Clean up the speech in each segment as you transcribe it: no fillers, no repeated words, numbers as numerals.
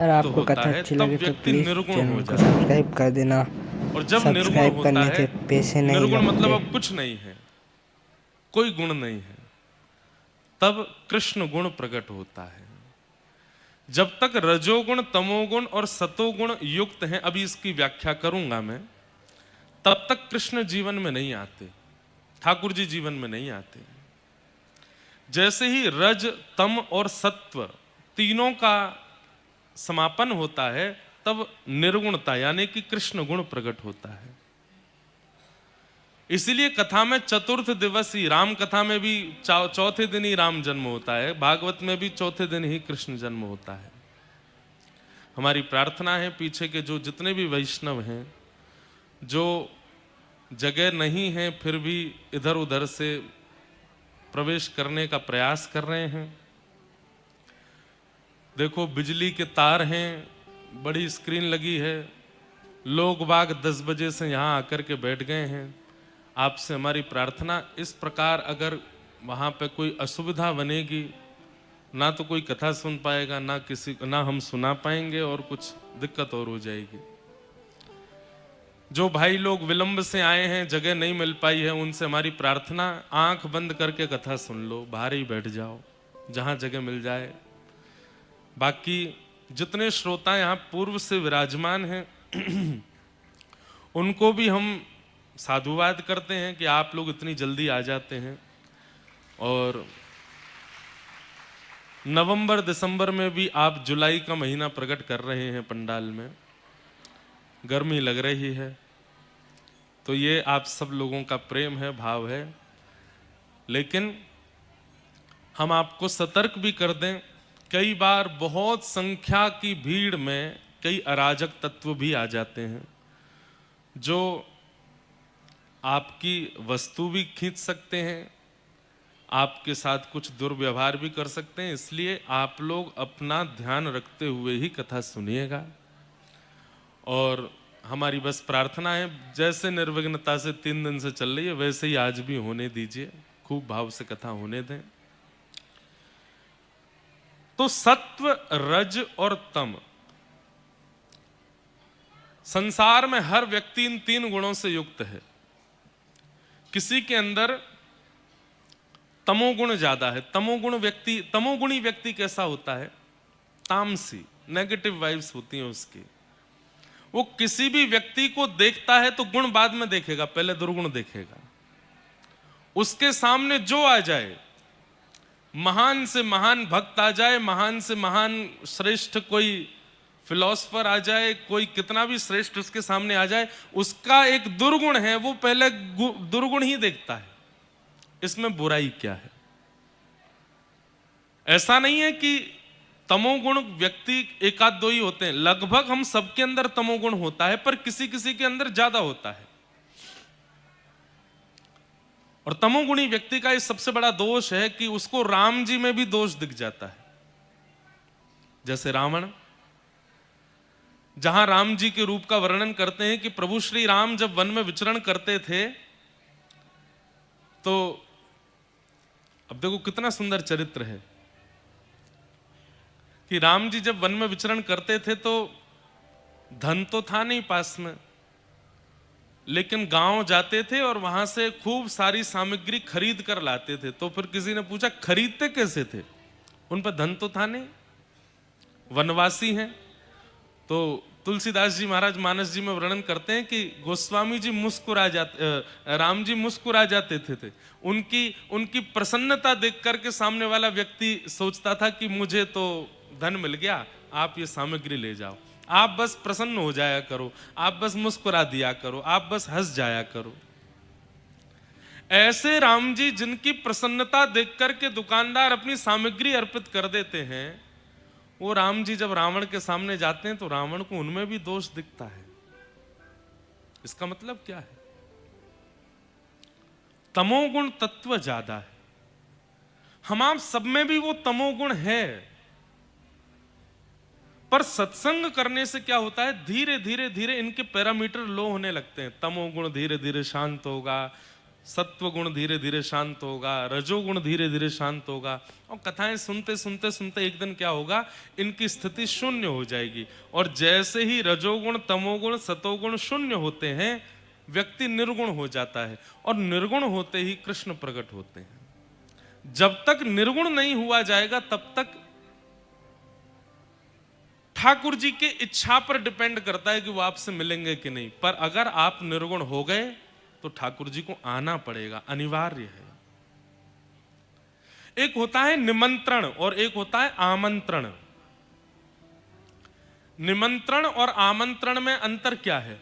अगर तो आपको होता कथा है अच्छी तब लगे तो व्यक्ति प्लीज़ निर्गुण हो चैनल को जाता है। सब्सक्राइब कर देना। और जब निर्गुण सब्सक्राइब होता करने है, के पैसे नहीं निर्गुण मतलब लगते। अब कुछ नहीं है, कोई गुण नहीं है, तब कृष्ण गुण प्रकट होता है। जब तक रजोगुण, तमोगुण और सतोगुण युक्त हैं, अभी इसकी व्याख्या करूंगा मैं, तब तक कृष्ण जीवन में नहीं आते, ठाकुर जी जीवन में नहीं आते। जैसे ही रज, तम और सत्व तीनों का समापन होता है, तब निर्गुणता यानी कि कृष्ण गुण प्रकट होता है। इसीलिए कथा में चतुर्थ दिवस ही, राम कथा में भी चौथे दिन ही राम जन्म होता है, भागवत में भी चौथे दिन ही कृष्ण जन्म होता है। हमारी प्रार्थना है पीछे के जो जितने भी वैष्णव हैं, जो जगह नहीं है फिर भी इधर उधर से प्रवेश करने का प्रयास कर रहे हैं। देखो बिजली के तार हैं, बड़ी स्क्रीन लगी है, लोग बाग 10 बजे से यहाँ आकर के बैठ गए हैं। आपसे हमारी प्रार्थना, इस प्रकार अगर वहाँ पे कोई असुविधा बनेगी, ना तो कोई कथा सुन पाएगा, ना हम सुना पाएंगे, और कुछ दिक्कत और हो जाएगी। जो भाई लोग विलंब से आए हैं, जगह नहीं मिल पाई है, उनसे हमारी प्रार्थना, आंख बंद करके कथा सुन लो, बाहर ही बैठ जाओ जहां जगह मिल जाए। बाकी जितने श्रोता यहाँ पूर्व से विराजमान हैं उनको भी हम साधुवाद करते हैं कि आप लोग इतनी जल्दी आ जाते हैं। और नवंबर दिसंबर में भी आप जुलाई का महीना प्रकट कर रहे हैं पंडाल में, गर्मी लग रही है, तो ये आप सब लोगों का प्रेम है, भाव है। लेकिन हम आपको सतर्क भी कर दें, कई बार बहुत संख्या की भीड़ में कई अराजक तत्व भी आ जाते हैं जो आपकी वस्तु भी खींच सकते हैं, आपके साथ कुछ दुर्व्यवहार भी कर सकते हैं। इसलिए आप लोग अपना ध्यान रखते हुए ही कथा सुनिएगा। और हमारी बस प्रार्थना है, जैसे निर्विघ्नता से 3 दिन से चल रही है वैसे ही आज भी होने दीजिए, खूब भाव से कथा होने दें। तो सत्व, रज और तम, संसार में हर व्यक्ति इन 3 गुणों से युक्त है। किसी के अंदर तमोगुण ज्यादा है। तमोगुणी व्यक्ति कैसा होता है? तामसी, नेगेटिव वाइब्स होती हैं उसकी। वो किसी भी व्यक्ति को देखता है तो गुण बाद में देखेगा, पहले दुर्गुण देखेगा। उसके सामने जो आ जाए, महान से महान भक्त आ जाए, महान से महान श्रेष्ठ कोई फिलोसफर आ जाए, कोई कितना भी श्रेष्ठ उसके सामने आ जाए, उसका एक दुर्गुण है, वो पहले दुर्गुण ही देखता है, इसमें बुराई क्या है। ऐसा नहीं है कि तमोगुण व्यक्ति एकाध दो ही होते हैं, लगभग हम सबके अंदर तमोगुण होता है, पर किसी किसी के अंदर ज्यादा होता है। और तमोगुणी व्यक्ति का ये सबसे बड़ा दोष है कि उसको राम जी में भी दोष दिख जाता है। जैसे रावण, जहां राम जी के रूप का वर्णन करते हैं कि प्रभु श्री राम जब वन में विचरण करते थे, तो अब देखो कितना सुंदर चरित्र है कि राम जी जब वन में विचरण करते थे तो धन तो था नहीं पास में, लेकिन गांव जाते थे और वहां से खूब सारी सामग्री खरीद कर लाते थे। तो फिर किसी ने पूछा खरीदते कैसे थे, उन पर धन तो था नहीं, वनवासी हैं। तो तुलसीदास जी महाराज मानस जी में वर्णन करते हैं कि गोस्वामी जी राम जी मुस्कुरा जाते थे। उनकी प्रसन्नता देख करके सामने वाला व्यक्ति सोचता था कि मुझे तो धन मिल गया, आप ये सामग्री ले जाओ, आप बस प्रसन्न हो जाया करो, आप बस मुस्कुरा दिया करो, आप बस हंस जाया करो। ऐसे राम जी जिनकी प्रसन्नता देख करके दुकानदार अपनी सामग्री अर्पित कर देते हैं, वो राम जी जब रावण के सामने जाते हैं तो रावण को उनमें भी दोष दिखता है। इसका मतलब क्या है? तमोगुण तत्व ज्यादा है। हम आप सब में भी वो तमोगुण है, पर सत्संग करने से क्या होता है, धीरे धीरे धीरे इनके पैरामीटर लो होने लगते हैं। तमोगुण धीरे धीरे शांत होगा, सत्व गुण धीरे धीरे शांत होगा, रजोगुण धीरे धीरे शांत होगा, और कथाएं सुनते सुनते सुनते एक दिन क्या होगा, इनकी स्थिति शून्य हो जाएगी। और जैसे ही रजोगुण, तमोगुण, सतोगुण शून्य होते हैं, व्यक्ति निर्गुण हो जाता है, और निर्गुण होते ही कृष्ण प्रकट होते हैं। जब तक निर्गुण नहीं हुआ जाएगा तब तक ठाकुर जी के इच्छा पर डिपेंड करता है कि वो आपसे मिलेंगे कि नहीं। पर अगर आप निर्गुण हो गए तो ठाकुर जी को आना पड़ेगा, अनिवार्य है। एक होता है निमंत्रण और एक होता है आमंत्रण। निमंत्रण और आमंत्रण में अंतर क्या है?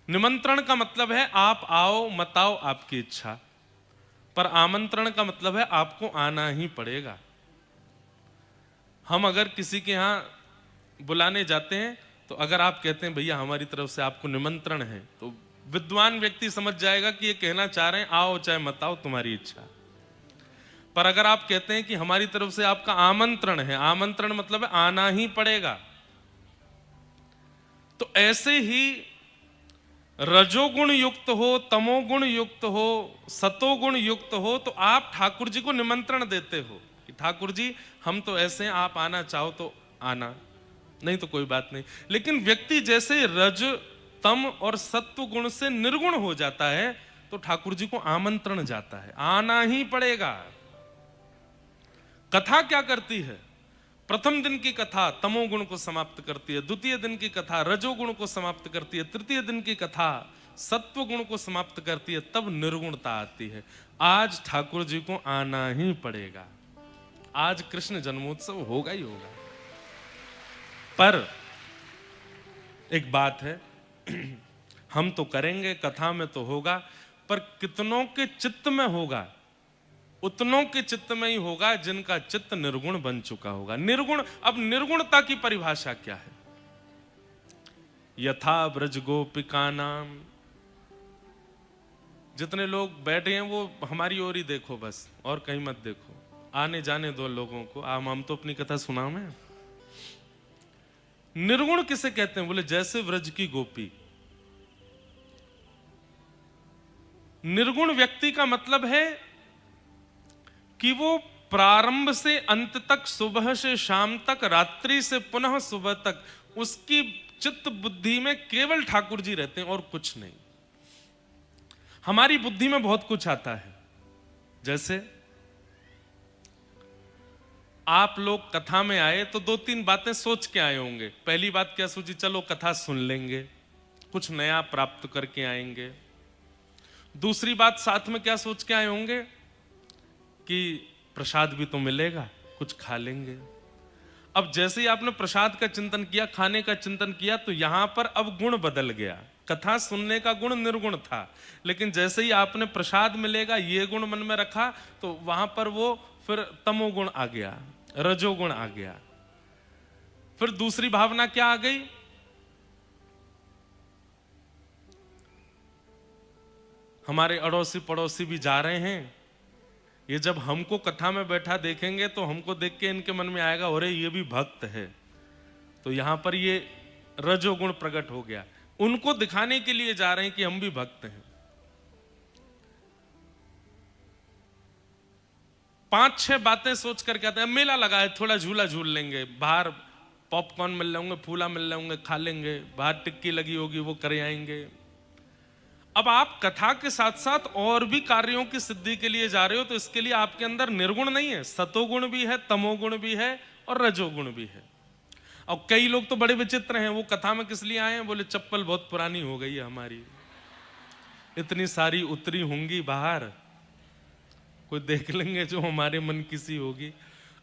निमंत्रण का मतलब है आप आओ मत आओ आपकी इच्छा, पर आमंत्रण का मतलब है आपको आना ही पड़ेगा। हम अगर किसी के यहां बुलाने जाते हैं तो अगर आप कहते हैं भैया हमारी तरफ से आपको निमंत्रण है, तो विद्वान व्यक्ति समझ जाएगा कि ये कहना चाह रहे हैं आओ चाहे मत आओ तुम्हारी इच्छा। पर अगर आप कहते हैं कि हमारी तरफ से आपका आमंत्रण है, आमंत्रण मतलब है आना ही पड़ेगा। तो ऐसे ही रजोगुण युक्त हो, तमोगुण युक्त हो, सतोगुण युक्त हो, तो आप ठाकुर जी को निमंत्रण देते हो कि ठाकुर जी हम तो ऐसे हैं, आप आना चाहो तो आना, नहीं तो कोई बात नहीं। लेकिन व्यक्ति जैसे रज, तम और सत्व गुण से निर्गुण हो जाता है तो ठाकुर जी को आमंत्रण जाता है, आना ही पड़ेगा। कथा क्या करती है? प्रथम दिन की कथा तमोगुण को समाप्त करती है, द्वितीय दिन की कथा रजोगुण को समाप्त करती है, तृतीय दिन की कथा सत्व गुण को समाप्त करती है, तब निर्गुणता आती है। आज ठाकुर जी को आना ही पड़ेगा, आज कृष्ण जन्मोत्सव होगा ही होगा। पर एक बात है, हम तो करेंगे, कथा में तो होगा, पर कितनों के चित्त में होगा? उतनों के चित्त में ही होगा जिनका चित्त निर्गुण बन चुका होगा। निर्गुण, अब निर्गुणता की परिभाषा क्या है? यथा ब्रज गोपिका नाम, जितने लोग बैठे हैं वो हमारी ओर ही देखो बस, और कहीं मत देखो, आने जाने दो लोगों को, हम तो अपनी कथा सुनाओ में। निर्गुण किसे कहते हैं? बोले जैसे व्रज की गोपी। निर्गुण व्यक्ति का मतलब है कि वो प्रारंभ से अंत तक, सुबह से शाम तक, रात्रि से पुनः सुबह तक, उसकी चित्त बुद्धि में केवल ठाकुर जी रहते हैं और कुछ नहीं। हमारी बुद्धि में बहुत कुछ आता है, जैसे आप लोग कथा में आए तो दो तीन बातें सोच के आए होंगे। पहली बात क्या सोची? चलो कथा सुन लेंगे, कुछ नया प्राप्त करके आएंगे। दूसरी बात साथ में क्या सोच के आए होंगे कि प्रसाद भी तो मिलेगा, कुछ खा लेंगे। अब जैसे ही आपने प्रसाद का चिंतन किया, खाने का चिंतन किया, तो यहां पर अब गुण बदल गया। कथा सुनने का गुण निर्गुण था, लेकिन जैसे ही आपने प्रसाद मिलेगा ये गुण मन में रखा, तो वहां पर वो फिर तमोगुण आ गया, रजोगुण आ गया। फिर दूसरी भावना क्या आ गई? हमारे अड़ोसी पड़ोसी भी जा रहे हैं, ये जब हमको कथा में बैठा देखेंगे तो हमको देख के इनके मन में आएगा अरे ये भी भक्त है, तो यहां पर ये रजोगुण प्रकट हो गया। उनको दिखाने के लिए जा रहे हैं कि हम भी भक्त हैं। 5-6 बातें सोच कर कहते हैं मेला लगा है, थोड़ा झूला झूल लेंगे, बाहर पॉपकॉर्न मिल रहे होंगे, फूला मिल रहे होंगे, खा लेंगे, बाहर टिक्की लगी होगी वो करे आएंगे। अब आप कथा के साथ साथ और भी कार्यों की सिद्धि के लिए जा रहे हो, तो इसके लिए आपके अंदर निर्गुण नहीं है, सतोगुण भी है, तमोगुण भी है और रजोगुण भी है। और कई लोग तो बड़े विचित्र हैं, वो कथा में किस लिए आए हैं? बोले चप्पल बहुत पुरानी हो गई है हमारी, इतनी सारी उतरी होंगी बाहर, कोई देख लेंगे जो हमारे मन की सी होगी।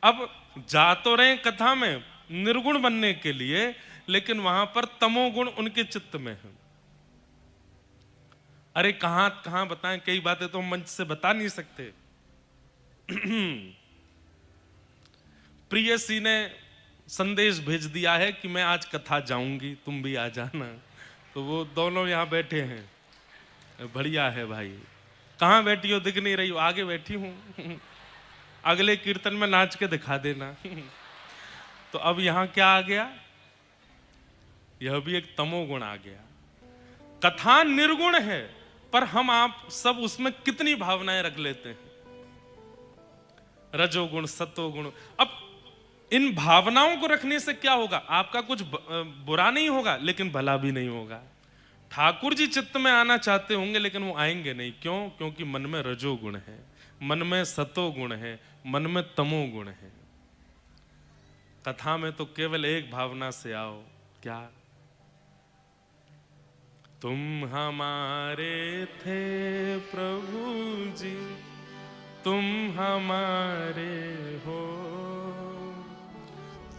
अब जा तो रहे कथा में निर्गुण बनने के लिए, लेकिन वहां पर तमोगुण उनके चित्त में है। अरे कहां कहां बताएं, कई बातें तो हम मंच से बता नहीं सकते। प्रियसी ने संदेश भेज दिया है कि मैं आज कथा जाऊंगी, तुम भी आ जाना, तो वो दोनों यहां बैठे हैं। बढ़िया है भाई, कहां बैठी हो? दिख नहीं रही हो? आगे बैठी हूं, अगले कीर्तन में नाच के दिखा देना। तो अब यहां क्या आ गया? यह भी एक तमोगुण आ गया। कथा निर्गुण है, पर हम आप सब उसमें कितनी भावनाएं रख लेते हैं, रजोगुण सतोगुण। अब इन भावनाओं को रखने से क्या होगा? आपका कुछ बुरा नहीं होगा, लेकिन भला भी नहीं होगा। ठाकुर जी चित्त में आना चाहते होंगे, लेकिन वो आएंगे नहीं। क्यों? क्योंकि मन में रजोगुण है, मन में सतोगुण है, मन में तमोगुण है। कथा में तो केवल एक भावना से आओ, क्या? तुम हमारे थे प्रभु जी, तुम हमारे हो,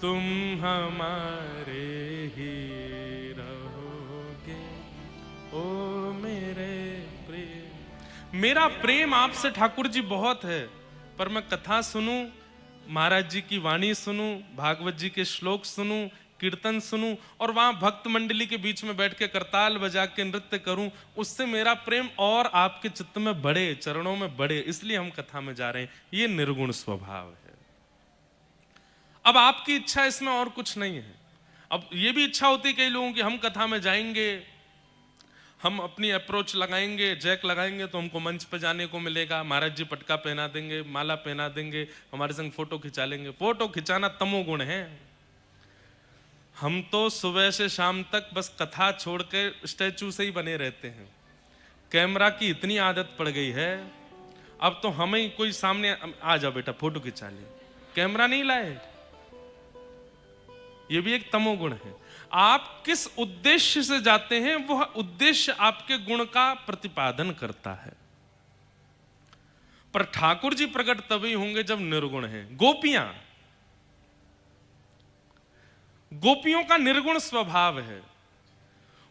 तुम हमारे ही रहोगे, ओ मेरे प्रेम। मेरा प्रेम आपसे ठाकुर जी बहुत है, पर मैं कथा सुनूं, महाराज जी की वाणी सुनूं, भागवत जी के श्लोक सुनूं, कीर्तन सुनूं, और वहां भक्त मंडली के बीच में बैठ के करताल बजा के नृत्य करूं, उससे मेरा प्रेम और आपके चित्त में बढ़े, चरणों में बढ़े, इसलिए हम कथा में जा रहे हैं। ये निर्गुण स्वभाव है। अब आपकी इच्छा इसमें और कुछ नहीं है। अब ये भी इच्छा होती है कई लोगों की, हम कथा में जाएंगे, हम अपनी अप्रोच लगाएंगे, जैक लगाएंगे तो हमको मंच पे जाने को मिलेगा, महाराज जी पटका पहना देंगे, माला पहना देंगे, हमारे संग फोटो खिंचा लेंगे। फोटो खिंचाना तमोगुण है। हम तो सुबह से शाम तक बस कथा छोड़ के स्टैचू से ही बने रहते हैं। कैमरा की इतनी आदत पड़ गई है, अब तो हमें ही कोई सामने आ जाओ बेटा फोटो खिंचा ले, कैमरा नहीं लाए। ये भी एक तमोगुण है। आप किस उद्देश्य से जाते हैं, वह उद्देश्य आपके गुण का प्रतिपादन करता है। पर ठाकुर जी प्रकट तभी होंगे जब निर्गुण है। गोपियों का निर्गुण स्वभाव है।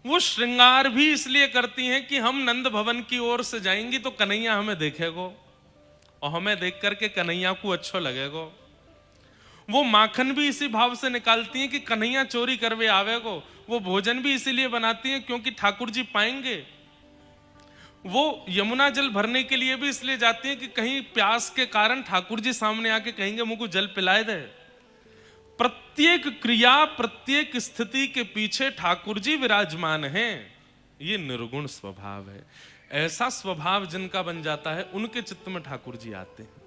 वो श्रृंगार भी इसलिए करती हैं कि हम नंद भवन की ओर से जाएंगी तो कन्हैया हमें देखेगो, और हमें देख करके कन्हैया को अच्छा लगेगो। वो माखन भी इसी भाव से निकालती हैं कि कन्हैया चोरी करवे आवेगो। वो भोजन भी इसीलिए बनाती हैं क्योंकि ठाकुर जी पाएंगे। वो यमुना जल भरने के लिए भी इसलिए जाती हैं कि कहीं प्यास के कारण ठाकुर जी सामने आके कहेंगे मुझको जल पिलाए दे। प्रत्येक क्रिया, प्रत्येक स्थिति के पीछे ठाकुर जी विराजमान हैं। ये निर्गुण स्वभाव है। ऐसा स्वभाव जिनका बन जाता है, उनके चित्त में ठाकुर जी आते हैं।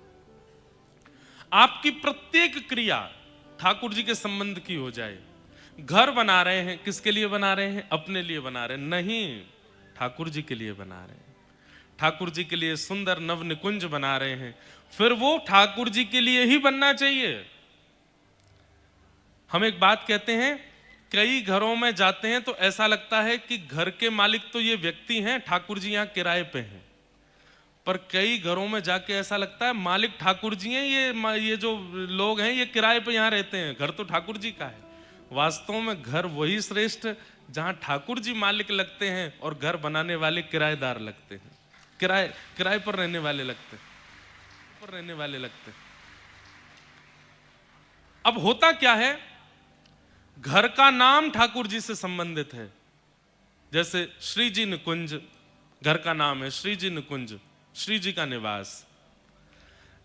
आपकी प्रत्येक क्रिया ठाकुर जी के संबंध की हो जाए। घर बना रहे हैं, किसके लिए बना रहे हैं? अपने लिए बना रहे हैं? नहीं, ठाकुर जी के लिए बना रहे हैं। ठाकुर जी के लिए सुंदर नव निकुंज बना रहे हैं, फिर वो ठाकुर जी के लिए ही बनना चाहिए। हम एक बात कहते हैं, कई घरों में जाते हैं तो ऐसा लगता है कि घर के मालिक तो ये व्यक्ति हैं, ठाकुर जी यहाँ किराए पे हैं। पर कई घरों में जाके ऐसा लगता है मालिक ठाकुर जी हैं, ये जो लोग हैं ये किराए पे यहाँ रहते हैं, घर तो ठाकुर जी का है। वास्तव में घर वही श्रेष्ठ जहां ठाकुर जी मालिक लगते हैं और घर बनाने वाले किराएदार लगते हैं, किराए पर रहने वाले लगते हैं। अब होता क्या है, घर का नाम ठाकुर जी से संबंधित है। जैसे श्री जी निकुंज घर का नाम है, श्री जी निकुंज, श्री जी का निवास।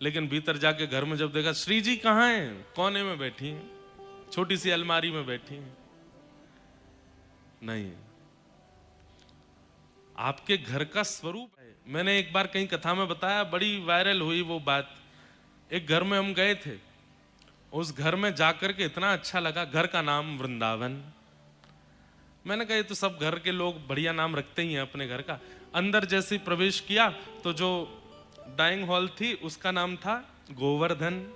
लेकिन भीतर जाके घर में जब देखा श्री जी कहाँ हैं, कोने में बैठी हैं, छोटी सी अलमारी में बैठी हैं। नहीं, आपके घर का स्वरूप है। मैंने एक बार कहीं कथा में बताया, बड़ी वायरल हुई वो बात। एक घर में हम गए थे, उस घर में जाकर के इतना अच्छा लगा। घर का नाम वृंदावन। मैंने कहा ये तो सब घर के लोग बढ़िया नाम रखते ही हैं अपने घर का। अंदर जैसे प्रवेश किया तो जो डाइनिंग हॉल थी उसका नाम था गोवर्धन,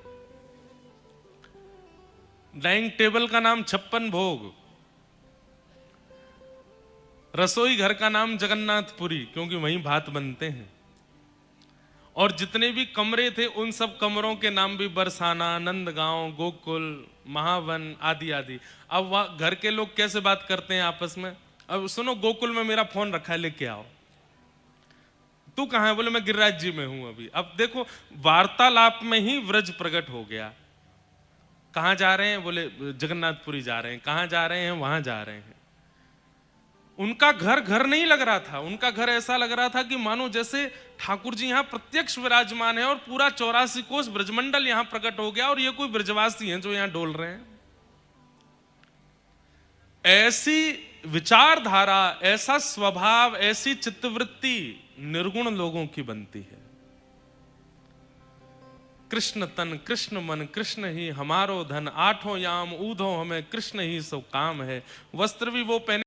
डाइनिंग टेबल का नाम 56 भोग, रसोई घर का नाम जगन्नाथपुरी क्योंकि वहीं भात बनते हैं, और जितने भी कमरे थे उन सब कमरों के नाम भी बरसाना, नंदगांव, गोकुल, महावन आदि आदि। अब वह घर के लोग कैसे बात करते हैं आपस में, अब सुनो गोकुल में मेरा फोन रखा है लेके आओ, तू कहां है? बोले मैं गिरिराज जी में हूं अभी। अब देखो वार्तालाप में ही व्रज प्रकट हो गया। कहां जा रहे हैं? बोले जगन्नाथपुरी जा रहे हैं। कहां जा रहे हैं? वहां जा रहे हैं। उनका घर घर नहीं लग रहा था, उनका घर ऐसा लग रहा था कि मानो जैसे ठाकुर जी यहाँ प्रत्यक्ष विराजमान है और पूरा 84 कोस ब्रजमंडल यहाँ प्रकट हो गया और ये कोई ब्रजवासी हैं जो यहाँ डोल रहे हैं। ऐसी विचारधारा, ऐसा स्वभाव, ऐसी चित्तवृत्ति निर्गुण लोगों की बनती है। कृष्ण तन कृष्ण मन कृष्ण ही हमारो धन, आठों याम ऊधो हमें कृष्ण ही सो काम है। वस्त्र भी वो पहने